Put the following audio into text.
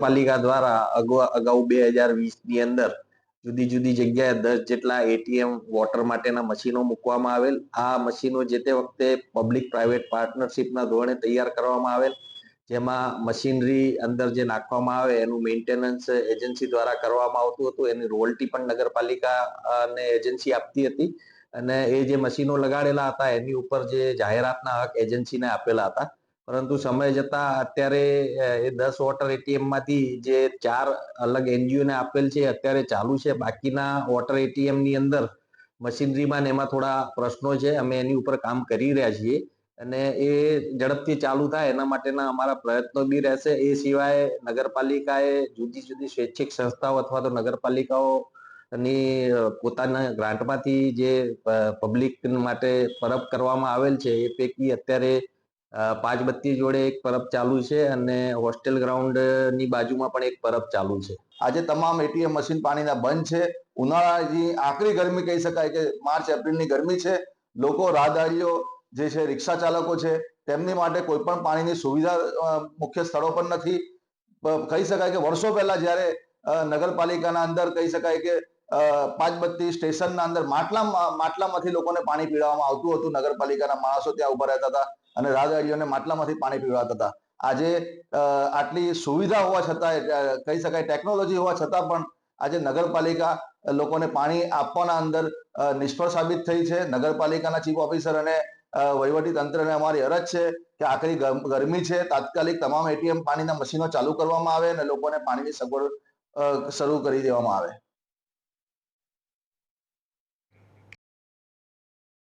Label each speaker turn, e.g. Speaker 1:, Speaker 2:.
Speaker 1: પાલિકા દ્વારા અગાઉ 2020ની અંદર જુદી જુદી જગ્યાએ 10 જેટલા એટીએમ વોટર માટેના મશીનો મૂકવામાં આવેલ. આ મશીનો જે તે વખતે પબ્લિક પ્રાઇવેટ પાર્ટનરશિપના ધોરણે તૈયાર કરવામાં આવેલ, જેમાં મશીનરી અંદર જે નાખવામાં આવે એનું મેન્ટેનન્સ એજન્સી દ્વારા કરવામાં આવતું હતું. એની રોયલ્ટી પણ નગરપાલિકા અને એજન્સી આપતી હતી, અને એ જે મશીનો લગાડેલા હતા એની ઉપર જે જાહેરાતના હક એજન્સીને આપેલા હતા. પરંતુ સમય જતા અત્યારે એ 10 વોટર એટીએમ માંથી જે 4 અલગ એનજીઓ ને આપેલ છે અત્યારે ચાલુ છે. બાકીના વોટર એટીએમ ની અંદર મશીનરીમાં એમાં થોડા પ્રશ્નો છે. અમે એની ઉપર કામ કરી રહ્યા છીએ અને એ ઝડપથી ચાલુ થાય એના માટેના અમારા પ્રયત્નો બી રહેશે. એ સિવાય નગરપાલિકાએ જુદી જુદી સ્વૈચ્છિક સંસ્થાઓ અથવા તો નગરપાલિકાઓ ની પોતાના ગ્રાન્ટમાંથી જે પબ્લિક માટે પરબ કરવામાં આવેલ છે એ પૈકી અત્યારે 5 બત્તી જોડે એક પરબ ચાલુ છે અને હોસ્ટેલ ગ્રાઉન્ડ ની બાજુમાં પણ એક પરબ ચાલુ છે.
Speaker 2: આજે તમામ એટીએમ મશીન પાણીના બંધ છે. ઉનાળાની આકરી ગરમી કહી શકાય કે માર્ચ એપ્રિલની ગરમી છે. લોકો રાહદારીઓ જે છે, રિક્ષા ચાલકો છે, તેમની માટે કોઈ પણ પાણીની સુવિધા મુખ્ય સ્થળો પર નથી. કહી શકાય કે વર્ષો પહેલા જ્યારે નગરપાલિકાના અંદર કહી શકાય કે 5 બત્તી સ્ટેશનના અંદર માટલામાંથી લોકોને પાણી પીવડાવવામાં આવતું હતું. નગરપાલિકાના માણસો ત્યાં ઉભા રહેતા હતા અને રાહદારીઓને માટલામાંથી પાણી પીવડાવતા હતા. આજે આટલી સુવિધા હોવા છતાં, કહી શકાય ટેકનોલોજી હોવા છતાં પણ આજે નગરપાલિકા લોકોને પાણી આપવાના અંદર નિષ્ફળ સાબિત થઈ છે. નગરપાલિકાના ચીફ ઓફિસર અને વહીવટી તંત્રને અમારી અરજ છે કે આખરી ગરમી છે, તાત્કાલિક તમામ એટીએમ પાણીના મશીનો ચાલુ કરવામાં આવે અને લોકોને પાણીની સગવડ શરૂ કરી દેવામાં આવે.